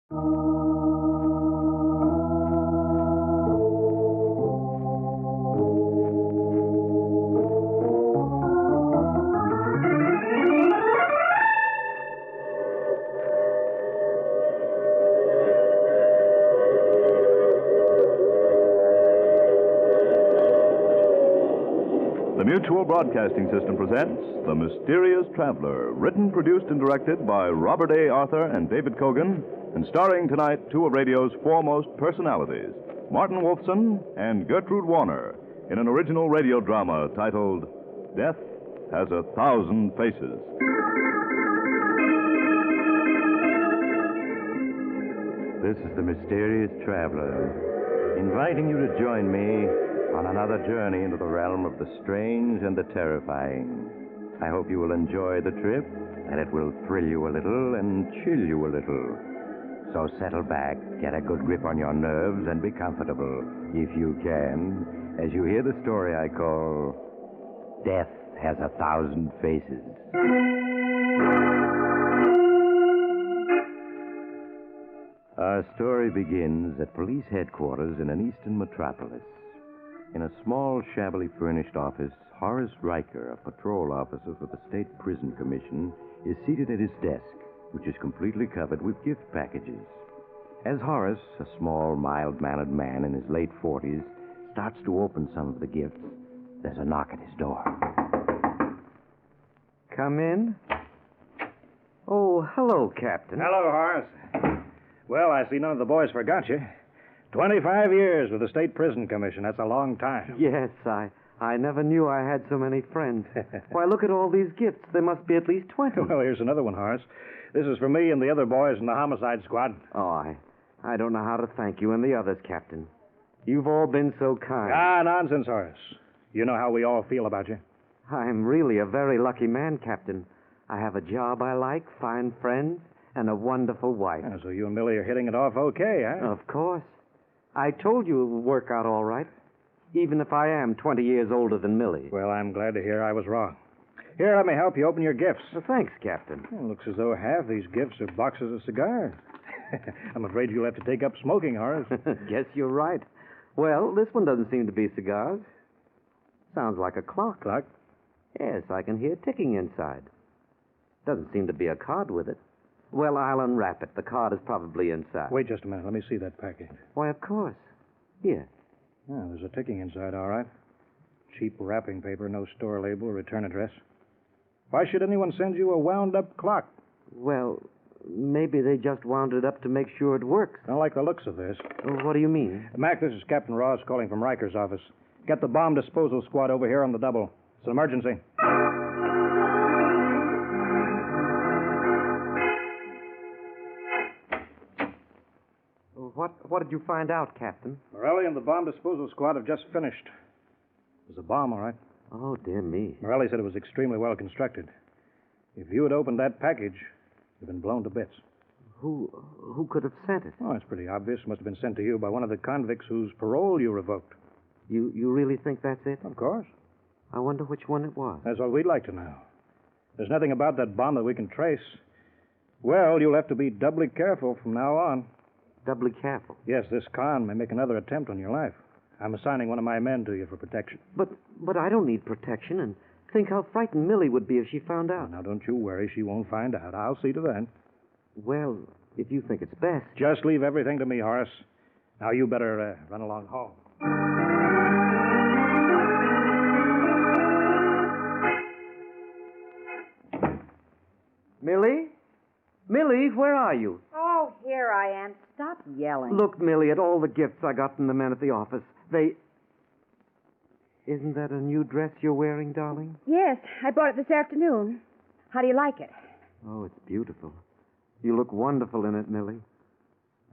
The Mutual Broadcasting System presents The Mysterious Traveler, written, produced, and directed by Robert A. Arthur and David Kogan, and starring tonight two of radio's foremost personalities, Martin Wolfson and Gertrude Warner, in an original radio drama titled Death Has 1,000 Faces. This is the Mysterious Traveler, inviting you to join me on another journey into the realm of the strange and the terrifying. I hope you will enjoy the trip, and it will thrill you a little and chill you a little. So settle back, get a good grip on your nerves, and be comfortable, if you can, as you hear the story I call Death Has 1,000 Faces. Our story begins at police headquarters in an eastern metropolis. In a small, shabbily furnished office, Horace Riker, a patrol officer for the State Prison Commission, is seated at his desk, which is completely covered with gift packages. As Horace, a small, mild-mannered man in his late 40s, starts to open some of the gifts, there's a knock at his door. Come in. Oh, hello, Captain. Hello, Horace. Well, I see none of the boys forgot you. 25 years with the State Prison Commission. That's a long time. Yes, I never knew I had so many friends. Why, look at all these gifts. There must be at least 20. Well, here's another one, Horace. This is for me and the other boys in the homicide squad. Oh, I don't know how to thank you and the others, Captain. You've all been so kind. Ah, nonsense, Horace. You know how we all feel about you. I'm really a very lucky man, Captain. I have a job I like, fine friends, and a wonderful wife. Ah, so you and Millie are hitting it off okay, huh? Of course. I told you it would work out all right, even if I am 20 years older than Millie. Well, I'm glad to hear I was wrong. Here, let me help you open your gifts. Well, thanks, Captain. Well, it looks as though half these gifts are boxes of cigars. I'm afraid you'll have to take up smoking, Horace. Guess you're right. Well, this one doesn't seem to be cigars. Sounds like a clock. Clock? Yes, I can hear ticking inside. Doesn't seem to be a card with it. Well, I'll unwrap it. The card is probably inside. Wait just a minute. Let me see that package. Why, of course. Here. Oh, there's a ticking inside, all right. Cheap wrapping paper, no store label, return address. Why should anyone send you a wound-up clock? Well, maybe they just wound it up to make sure it works. I don't like the looks of this. What do you mean? Mac, this is Captain Ross calling from Riker's office. Get the bomb disposal squad over here on the double. It's an emergency. What did you find out, Captain? Morelli and the bomb disposal squad have just finished. It was a bomb, all right. Oh, dear me. Morelli said it was extremely well constructed. If you had opened that package, you'd been blown to bits. Who could have sent it? Oh, it's pretty obvious. It must have been sent to you by one of the convicts whose parole you revoked. You really think that's it? Of course. I wonder which one it was. That's what we'd like to know. There's nothing about that bomb that we can trace. Well, you'll have to be doubly careful from now on. Doubly careful. Yes, this con may make another attempt on your life. I'm assigning one of my men to you for protection. But I don't need protection, and think how frightened Millie would be if she found out. Now, don't you worry. She won't find out. I'll see to that. Well, if you think it's best. Just leave everything to me, Horace. Now, you better run along home. Millie? Millie, where are you? Oh, here I am. Stop yelling. Look, Millie, at all the gifts I got from the men at the office. Isn't that a new dress you're wearing, darling? Yes, I bought it this afternoon. How do you like it? Oh, it's beautiful. You look wonderful in it, Millie.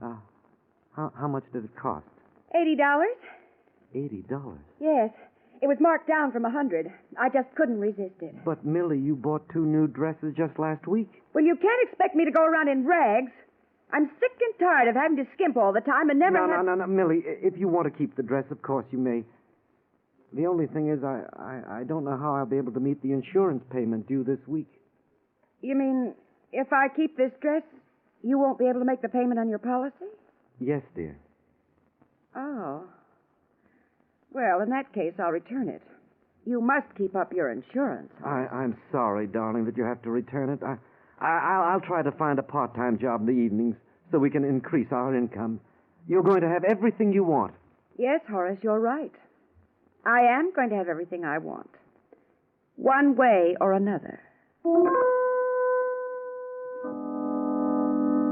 How much did it cost? $80. $80? Yes. It was marked down from $100. I just couldn't resist it. But, Millie, you bought 2 new dresses just last week. Well, you can't expect me to go around in rags. I'm sick and tired of having to skimp all the time and never No, Millie, if you want to keep the dress, of course you may. The only thing is I don't know how I'll be able to meet the insurance payment due this week. You mean if I keep this dress, You won't be able to make the payment on your policy? Yes, dear. Oh. Well, in that case, I'll return it. You must keep up your insurance. Horace. I'm sorry, darling, that you have to return it. I'll try to find a part-time job in the evenings so we can increase our income. You're going to have everything you want. Yes, Horace, you're right. I am going to have everything I want. One way or another.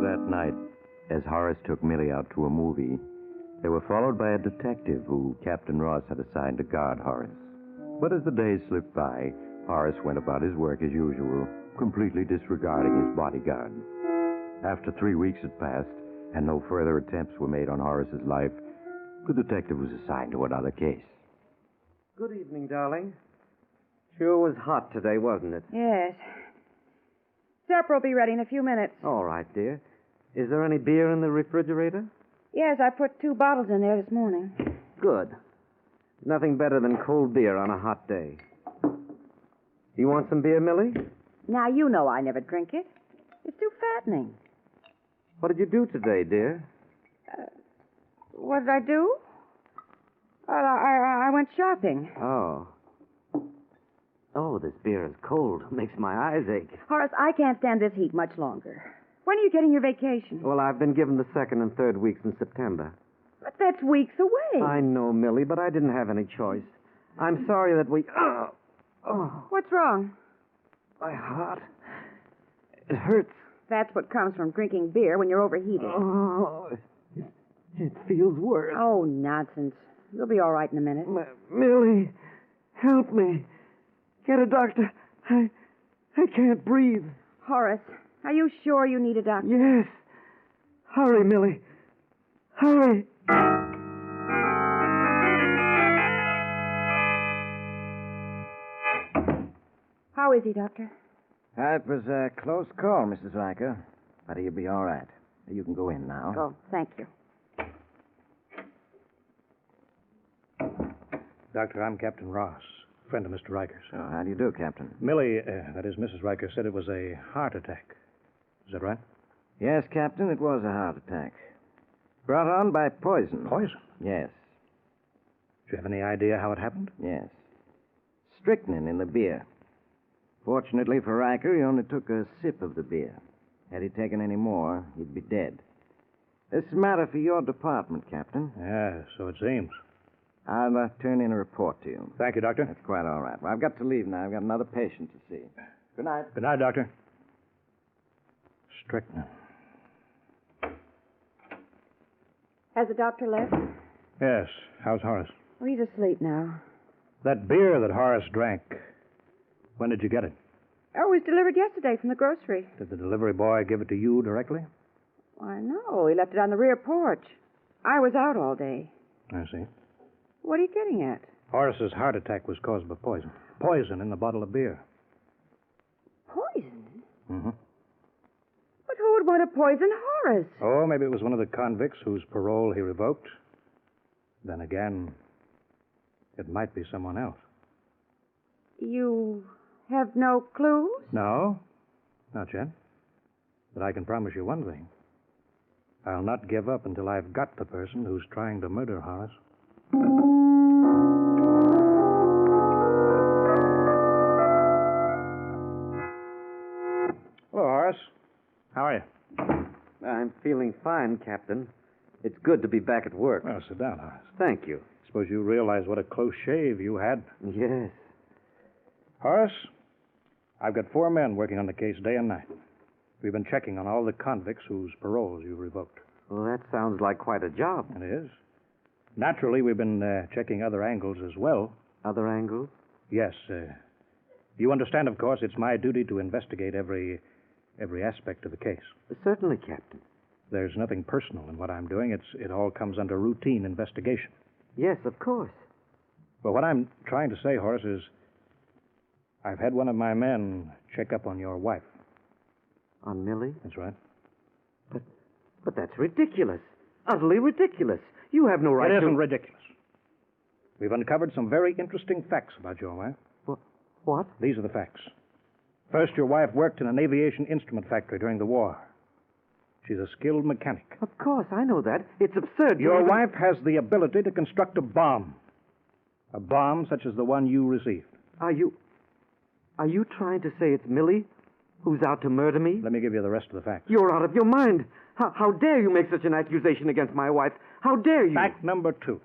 That night, as Horace took Millie out to a movie, they were followed by a detective who Captain Ross had assigned to guard Horace. But as the days slipped by, Horace went about his work as usual, completely disregarding his bodyguard. After 3 weeks had passed, and no further attempts were made on Horace's life, the detective was assigned to another case. Good evening, darling. Sure was hot today, wasn't it? Yes. Supper will be ready in a few minutes. All right, dear. Is there any beer in the refrigerator? Yes, I put 2 bottles in there this morning. Good. Nothing better than cold beer on a hot day. You want some beer, Millie? Now, you know I never drink it. It's too fattening. What did you do today, dear? What did I do? Well, I went shopping. Oh. Oh, this beer is cold. Makes my eyes ache. Horace, I can't stand this heat much longer. When are you getting your vacation? Well, I've been given the 2nd and 3rd weeks in September. But that's weeks away. I know, Millie, but I didn't have any choice. I'm sorry that we... Oh, What's wrong? my heart. It hurts. That's what comes from drinking beer when you're overheated. Oh, it feels worse. Oh, nonsense. You'll be all right in a minute. Millie, help me. Get a doctor. I can't breathe. Horace, are you sure you need a doctor? Yes. Hurry, Millie. Hurry. How is he, Doctor? It was a close call, Mrs. Riker. But he'll be all right. You can go in now. Oh, thank you. Doctor, I'm Captain Ross, friend of Mr. Riker's. So, how do you do, Captain? Millie, that is Mrs. Riker, said it was a heart attack. Is that right? Yes, Captain, it was a heart attack. Brought on by poison. Poison? Yes, Do you have any idea how it happened? yes. Strychnine in the beer. Fortunately for Riker, he only took a sip of the beer. Had he taken any more, he'd be dead. This is a matter for your department, Captain. Yeah, so it seems. I'll turn in a report to you. Thank you, Doctor. That's quite all right. Well, I've got to leave now. I've got another patient to see. Good night. Good night, Doctor. Strychnine. Has the doctor left? Yes. How's Horace? Oh, he's asleep now. That beer that Horace drank, when did you get it? Oh, it was delivered yesterday from the grocery. Did the delivery boy give it to you directly? Why, no. He left it on the rear porch. I was out all day. I see. What are you getting at? Horace's heart attack was caused by poison. Poison in the bottle of beer. Poison? Mm-hmm. But who would want to poison Horace? Oh, maybe it was one of the convicts whose parole he revoked. Then again, it might be someone else. You have no clues? No, not yet. But I can promise you one thing. I'll not give up until I've got the person who's trying to murder Horace. Hello, Horace. How are you? I'm feeling fine, Captain. It's good to be back at work. Well, sit down, Horace. Thank you. Suppose you realize what a close shave you had. Yes. Horace, I've got 4 men working on the case day and night. We've been checking on all the convicts whose paroles you revoked. Well, that sounds like quite a job. It is. Naturally, we've been checking other angles as well. Other angles? Yes. You understand, of course, it's my duty to investigate every aspect of the case. Certainly, Captain. There's nothing personal in what I'm doing. It all comes under routine investigation. Yes, of course. But what I'm trying to say, Horace, is I've had one of my men check up on your wife. On Millie? That's right. But that's ridiculous. Utterly ridiculous. You have no right It to... isn't ridiculous. We've uncovered some very interesting facts about your wife. What? These are the facts. First, your wife worked in an aviation instrument factory during the war. She's a skilled mechanic. Of course, I know that. It's absurd. to Your even- wife has the ability to construct a bomb. A bomb such as the one you received. Are you trying to say it's Millie who's out to murder me? Let me give you the rest of the facts. You're out of your mind. How dare you make such an accusation against my wife? How dare you? Fact number 2.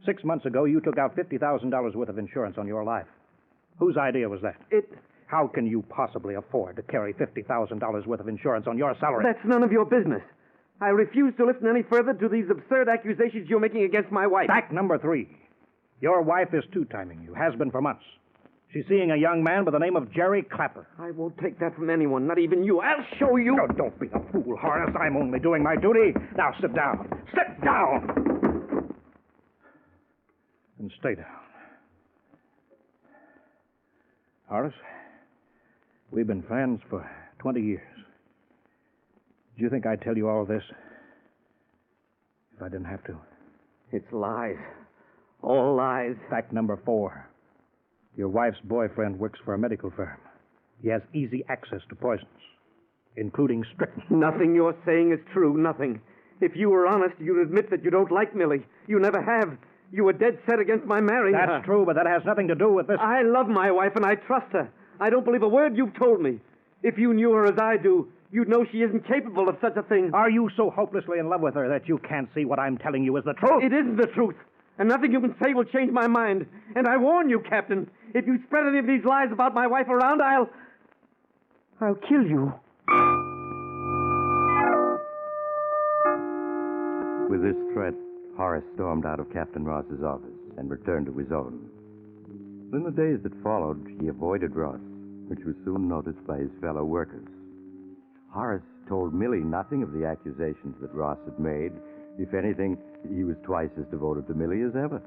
6 months ago, you took out $50,000 worth of insurance on your life. Whose idea was that? How can you possibly afford to carry $50,000 worth of insurance on your salary? That's none of your business. I refuse to listen any further to these absurd accusations you're making against my wife. Fact number 3. Your wife is two-timing you, has been for months. She's seeing a young man by the name of Jerry Clapper. I won't take that from anyone, not even you. I'll show you. No, don't be a fool, Horace. I'm only doing my duty. Now, sit down. Sit down! And stay down. Horace, we've been friends for 20 years. Do you think I'd tell you all this if I didn't have to? It's lies. All lies. Fact number 4. Your wife's boyfriend works for a medical firm. He has easy access to poisons, including strychnine. Nothing you're saying is true. Nothing. If you were honest, you'd admit that you don't like Millie. You never have. You were dead set against my marrying her. That's true, but that has nothing to do with this. I love my wife and I trust her. I don't believe a word you've told me. If you knew her as I do, you'd know she isn't capable of such a thing. Are you so hopelessly in love with her that you can't see what I'm telling you is the truth? It isn't the truth. And nothing you can say will change my mind. And I warn you, Captain, if you spread any of these lies about my wife around, I'll kill you. With this threat, Horace stormed out of Captain Ross's office and returned to his own. In the days that followed, he avoided Ross, which was soon noticed by his fellow workers. Horace told Millie nothing of the accusations that Ross had made. If anything, he was twice as devoted to Millie as ever.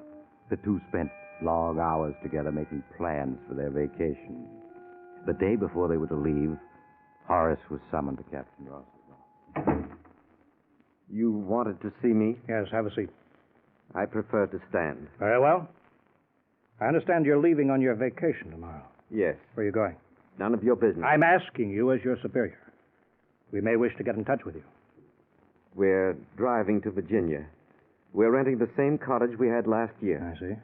The two spent long hours together making plans for their vacation. The day before they were to leave, Horace was summoned to Captain Ross's office. You wanted to see me? Yes, have a seat. I prefer to stand. Very well. I understand you're leaving on your vacation tomorrow. Yes. Where are you going? None of your business. I'm asking you as your superior. We may wish to get in touch with you. We're driving to Virginia. We're renting the same cottage we had last year. I see.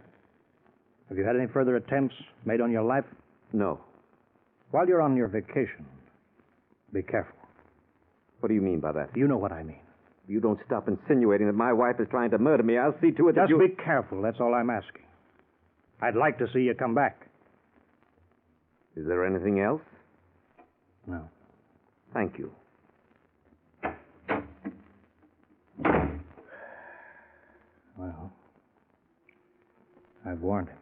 Have you had any further attempts made on your life? No. While you're on your vacation, be careful. What do you mean by that? You know what I mean. If you don't stop insinuating that my wife is trying to murder me, I'll see to it that Just be careful, that's all I'm asking. I'd like to see you come back. Is there anything else? No. Thank you. Well, I've warned him.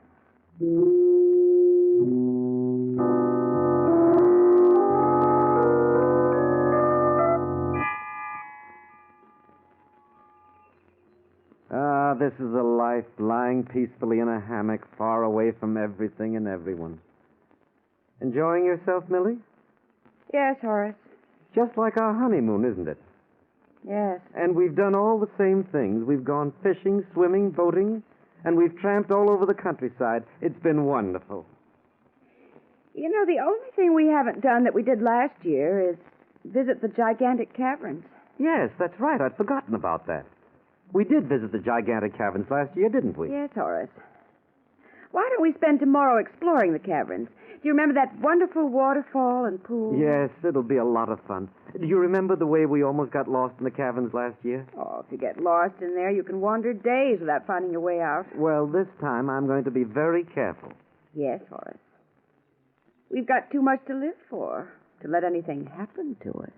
This is a life lying peacefully in a hammock far away from everything and everyone. Enjoying yourself, Millie? Yes, Horace. Just like our honeymoon, isn't it? Yes. And we've done all the same things. We've gone fishing, swimming, boating, and we've tramped all over the countryside. It's been wonderful. You know, the only thing we haven't done that we did last year is visit the gigantic caverns. Yes, that's right. I'd forgotten about that. We did visit the gigantic caverns last year, didn't we? Yes, Horace. Why don't we spend tomorrow exploring the caverns? Do you remember that wonderful waterfall and pool? Yes, it'll be a lot of fun. Do you remember the way we almost got lost in the caverns last year? Oh, if you get lost in there, you can wander days without finding your way out. Well, this time I'm going to be very careful. Yes, Horace. We've got too much to live for to let anything happen to us.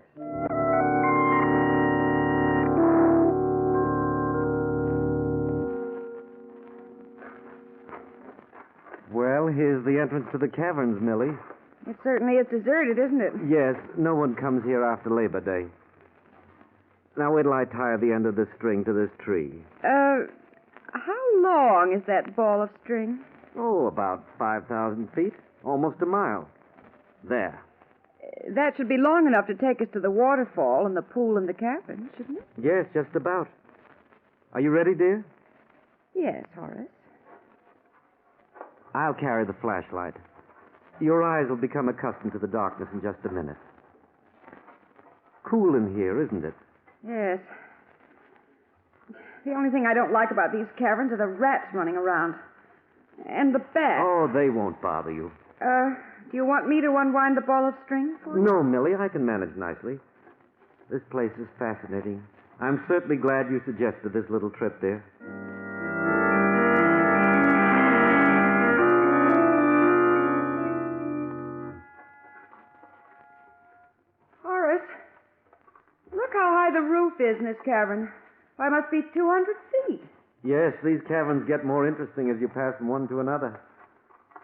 Well, here's the entrance to the caverns, Millie. It certainly is deserted, isn't it? Yes, no one comes here after Labor Day. Now, wait till I tie the end of this string to this tree. How long is that ball of string? Oh, about 5,000 feet. Almost a mile. There. That should be long enough to take us to the waterfall and the pool and the caverns, shouldn't it? Yes, just about. Are you ready, dear? Yes, Horace. I'll carry the flashlight. Your eyes will become accustomed to the darkness in just a minute. Cool in here, isn't it? Yes. The only thing I don't like about these caverns are the rats running around. And the bats. Oh, they won't bother you. Do you want me to unwind the ball of string for you? No, Millie, I can manage nicely. This place is fascinating. I'm certainly glad you suggested this little trip there. Horace, look how high the roof is in this cavern. Why, it must be 200 feet. Yes, these caverns get more interesting as you pass from one to another.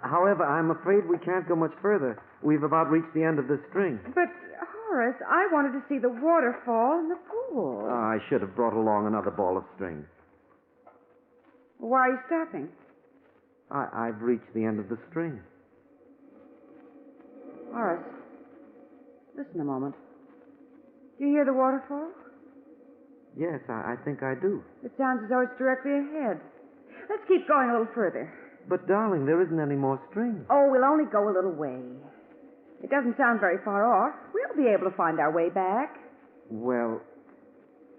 However, I'm afraid we can't go much further. We've about reached the end of the string. But, Horace, I wanted to see the waterfall and the pool. I should have brought along another ball of string. Why are you stopping? I've reached the end of the string. Horace, listen a moment. Do you hear the waterfall? Yes, I think I do. It sounds as though it's directly ahead. Let's keep going a little further. But, darling, there isn't any more string. Oh, we'll only go a little way. It doesn't sound very far off. We'll be able to find our way back. Well,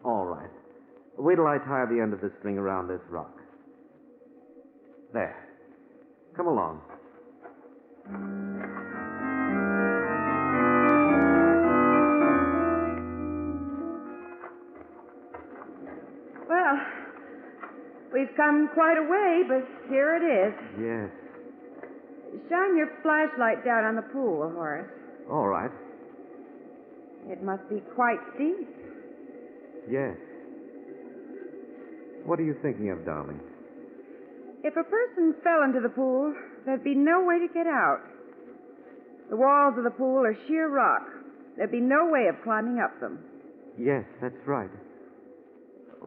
all right. Wait till I tie the end of the string around this rock. There. Come along. Well, we've come quite a way, but here it is. Yes. Shine your flashlight down on the pool, Horace. All right. It must be quite deep. Yes. What are you thinking of, darling? If a person fell into the pool, there'd be no way to get out. The walls of the pool are sheer rock. There'd be no way of climbing up them. Yes, that's right.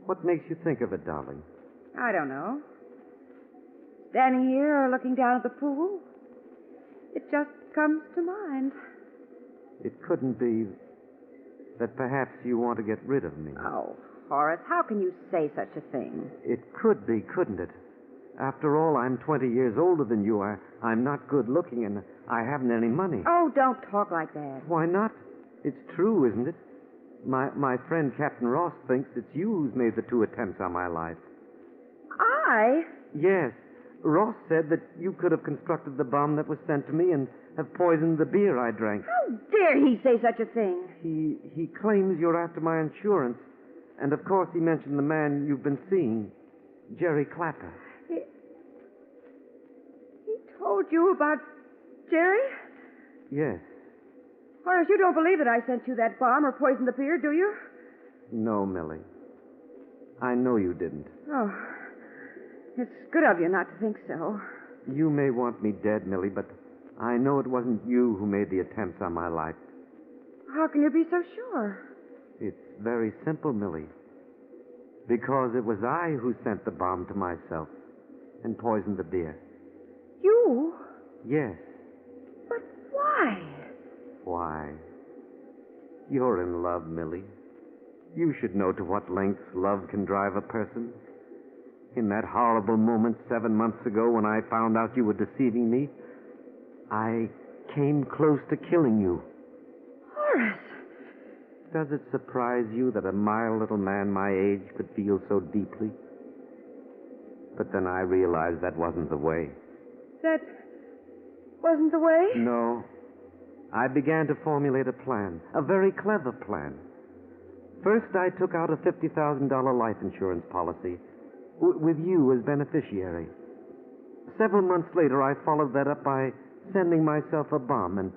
What makes you think of it, darling? I don't know. Standing here or looking down at the pool, it just comes to mind. It couldn't be that perhaps you want to get rid of me. Oh, Horace, how can you say such a thing? It could be, couldn't it? After all, I'm 20 years older than you. I'm not good looking, and I haven't any money. Oh, don't talk like that. Why not? It's true, isn't it? My friend Captain Ross thinks it's you who's made the 2 attempts on my life. I? Yes. Ross said that you could have constructed the bomb that was sent to me and have poisoned the beer I drank. How dare he say such a thing? He claims you're after my insurance. And, of course, he mentioned the man you've been seeing, Jerry Clapper. He told you about Jerry? Yes. Horace, you don't believe that I sent you that bomb or poisoned the beer, do you? No, Millie. I know you didn't. Oh, it's good of you not to think so. You may want me dead, Millie, but I know it wasn't you who made the attempts on my life. How can you be so sure? It's very simple, Millie. Because it was I who sent the bomb to myself and poisoned the beer. You? Yes. But why? Why? You're in love, Millie. You should know to what lengths love can drive a person. In that horrible moment 7 months ago when I found out you were deceiving me, I came close to killing you. Horace! Does it surprise you that a mild little man my age could feel so deeply? But then I realized that wasn't the way. That wasn't the way? No. I began to formulate a plan, a very clever plan. First, I took out a $50,000 life insurance policy with you as beneficiary. Several months later, I followed that up by sending myself a bomb, and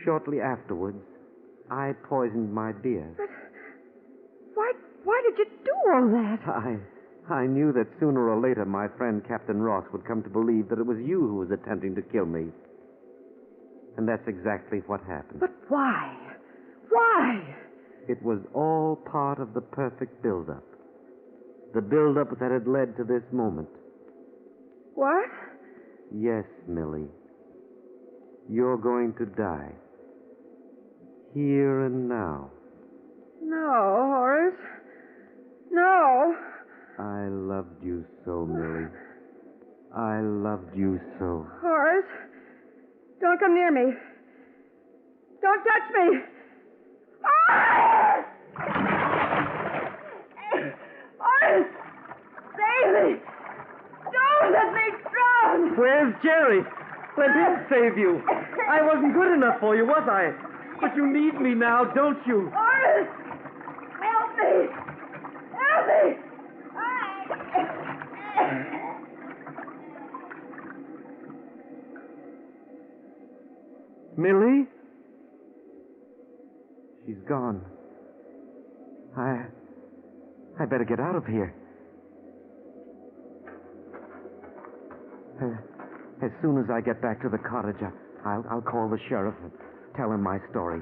shortly afterwards, I poisoned my beer. But why did you do all that? I knew that sooner or later my friend Captain Ross would come to believe that it was you who was attempting to kill me. And that's exactly what happened. But why? Why? It was all part of the perfect build-up. The build-up that had led to this moment. What? Yes, Millie. You're going to die. Here and now. No, Horace. No. I loved you so, Millie. I loved you so. Horace, don't come near me. Don't touch me. Ah! Jerry, let him save you. I wasn't good enough for you, was I? But you need me now, don't you? Horace! Help me! Help me! Millie? She's gone. I better get out of here. As soon as I get back to the cottage, I'll call the sheriff and tell him my story.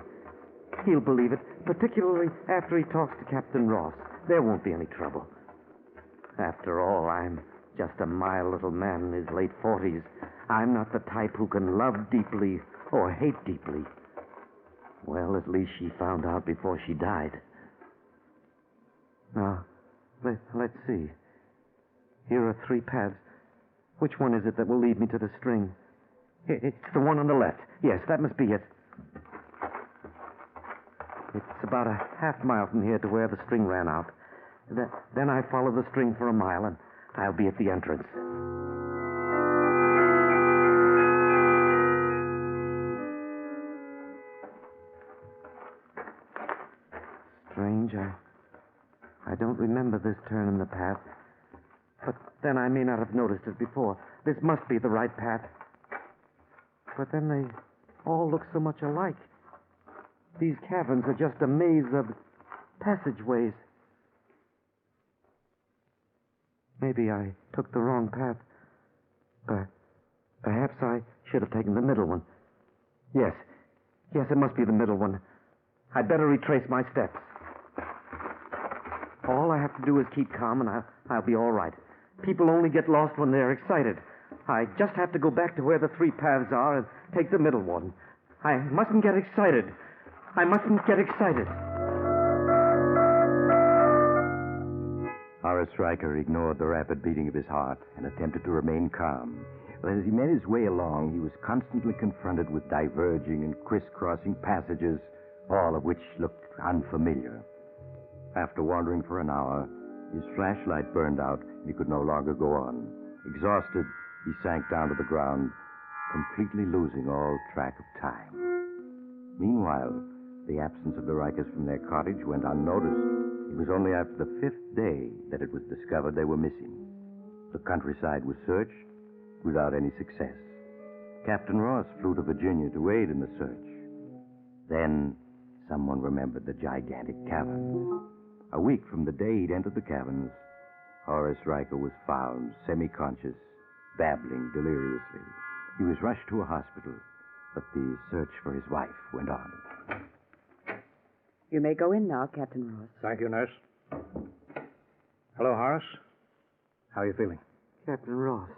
He'll believe it, particularly after he talks to Captain Ross. There won't be any trouble. After all, I'm just a mild little man in his late 40s. I'm not the type who can love deeply or hate deeply. Well, at least she found out before she died. Now, let's see. Here are 3 paths. Which one is it that will lead me to the string? It's the one on the left. Yes, that must be it. It's about a half-mile from here to where the string ran out. Then I follow the string for a mile, and I'll be at the entrance. Strange, I don't remember this turn in the path. But then I may not have noticed it before. This must be the right path. But then they all look so much alike. These caverns are just a maze of passageways. Maybe I took the wrong path. But perhaps I should have taken the middle one. Yes, it must be the middle one. I'd better retrace my steps. All I have to do is keep calm, and I'll be all right. People only get lost when they're excited. I just have to go back to where the 3 paths are and take the middle one. I mustn't get excited. I mustn't get excited. Horace Riker ignored the rapid beating of his heart and attempted to remain calm. But as he made his way along, he was constantly confronted with diverging and crisscrossing passages, all of which looked unfamiliar. After wandering for an hour, his flashlight burned out and he could no longer go on. Exhausted, he sank down to the ground, completely losing all track of time. Meanwhile, the absence of the Rikers from their cottage went unnoticed. It was only after the 5th day that it was discovered they were missing. The countryside was searched without any success. Captain Ross flew to Virginia to aid in the search. Then someone remembered the gigantic caverns. A week from the day he'd entered the caverns, Horace Riker was found semi-conscious, babbling deliriously. He was rushed to a hospital, but the search for his wife went on. You may go in now, Captain Ross. Thank you, nurse. Hello, Horace. How are you feeling? Captain Ross,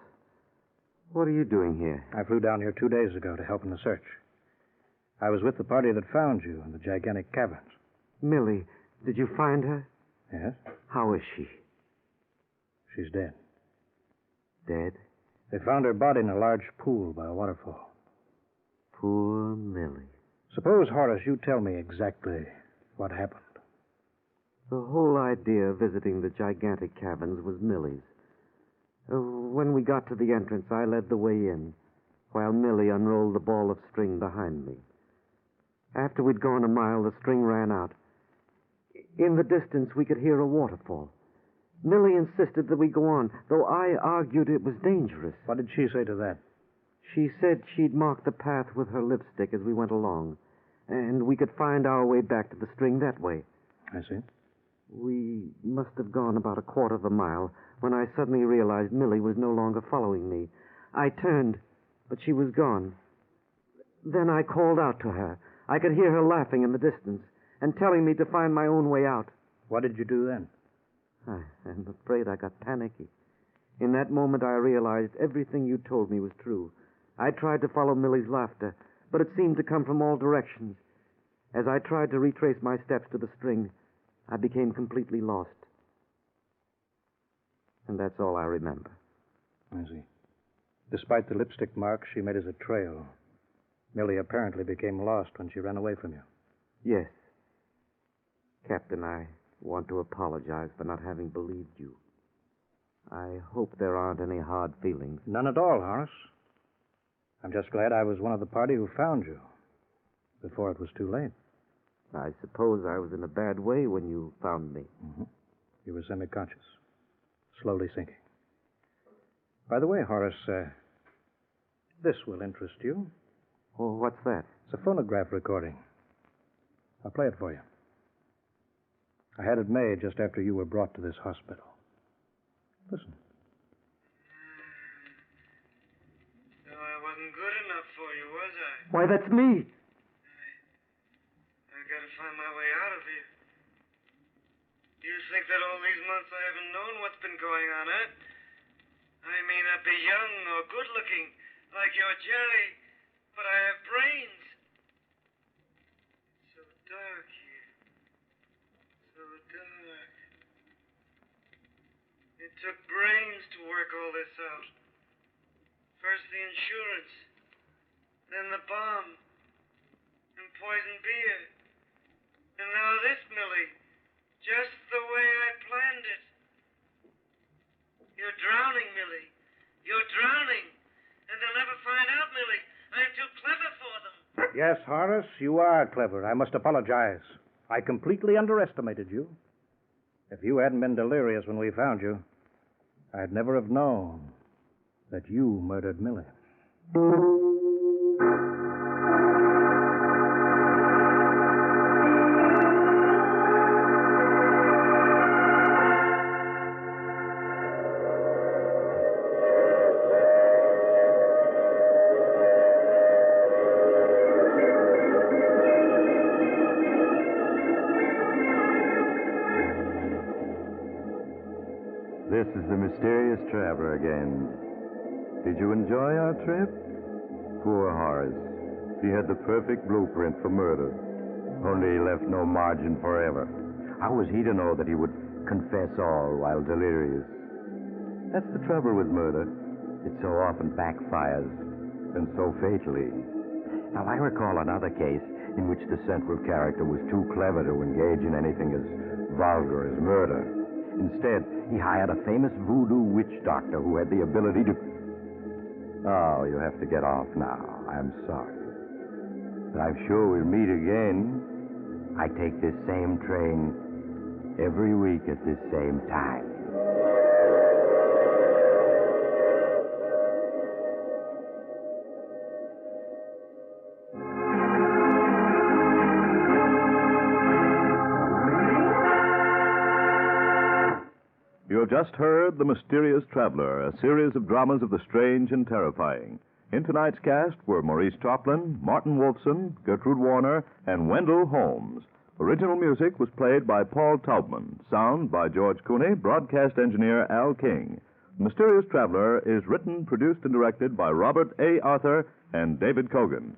what are you doing here? I flew down here 2 days ago to help in the search. I was with the party that found you in the gigantic caverns. Millie, did you find her? Yes? How is she? She's dead. Dead? They found her body in a large pool by a waterfall. Poor Millie. Suppose, Horace, you tell me exactly what happened. The whole idea of visiting the gigantic caverns was Millie's. When we got to the entrance, I led the way in, while Millie unrolled the ball of string behind me. After we'd gone a mile, the string ran out. In the distance, we could hear a waterfall. Millie insisted that we go on, though I argued it was dangerous. What did she say to that? She said she'd mark the path with her lipstick as we went along, and we could find our way back to the string that way. I see. We must have gone about a quarter of a mile when I suddenly realized Millie was no longer following me. I turned, but she was gone. Then I called out to her. I could hear her laughing in the distance and telling me to find my own way out. What did you do then? I'm afraid I got panicky. In that moment, I realized everything you told me was true. I tried to follow Millie's laughter, but it seemed to come from all directions. As I tried to retrace my steps to the string, I became completely lost. And that's all I remember. I see. Despite the lipstick marks she made as a trail, Millie apparently became lost when she ran away from you. Yes. Captain, I want to apologize for not having believed you. I hope there aren't any hard feelings. None at all, Horace. I'm just glad I was one of the party who found you before it was too late. I suppose I was in a bad way when you found me. Mm-hmm. You were semi-conscious, slowly sinking. By the way, Horace, this will interest you. Oh, what's that? It's a phonograph recording. I'll play it for you. I had it made just after you were brought to this hospital. Listen. No, I wasn't good enough for you, was I? Why, that's me. I gotta find my way out of here. You think that all these months I haven't known what's been going on, huh? I may not be young or good-looking like your Jerry, but I have brains. It's so dark here. So dark. It took brains to work all this out. First the insurance, then the bomb, and poison beer. And now this, Millie. Just the way I planned it. You're drowning, Millie. You're drowning. And they'll never find out, Millie. I'm too clever for them. Yes, Horace, you are clever. I must apologize. I completely underestimated you. If you hadn't been delirious when we found you, I'd never have known that you murdered Millie. This is the mysterious traveler again. Did you enjoy our trip? Poor Horace. He had the perfect blueprint for murder. Only he left no margin for error. How was he to know that he would confess all while delirious? That's the trouble with murder. It so often backfires, and so fatally. Now, I recall another case in which the central character was too clever to engage in anything as vulgar as murder. Instead, he hired a famous voodoo witch doctor who had the ability to... Oh, you have to get off now. I'm sorry. But I'm sure we'll meet again. I take this same train every week at this same time. You have just heard The Mysterious Traveler, a series of dramas of the strange and terrifying. In tonight's cast were Maurice Toplin, Martin Wolfson, Gertrude Warner, and Wendell Holmes. Original music was played by Paul Taubman. Sound by George Cooney, broadcast engineer Al King. The Mysterious Traveler is written, produced, and directed by Robert A. Arthur and David Cogan.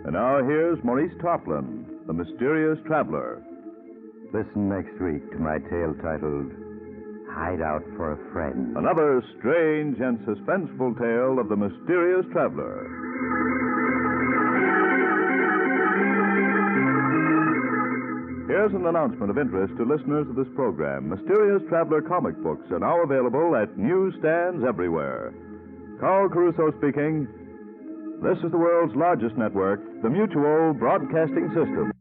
And now here's Maurice Toplin, The Mysterious Traveler. Listen next week to my tale titled Hideout for a Friend. Another strange and suspenseful tale of the Mysterious Traveler. Here's an announcement of interest to listeners of this program. Mysterious Traveler comic books are now available at newsstands everywhere. Carl Caruso speaking. This is the world's largest network, the Mutual Broadcasting System.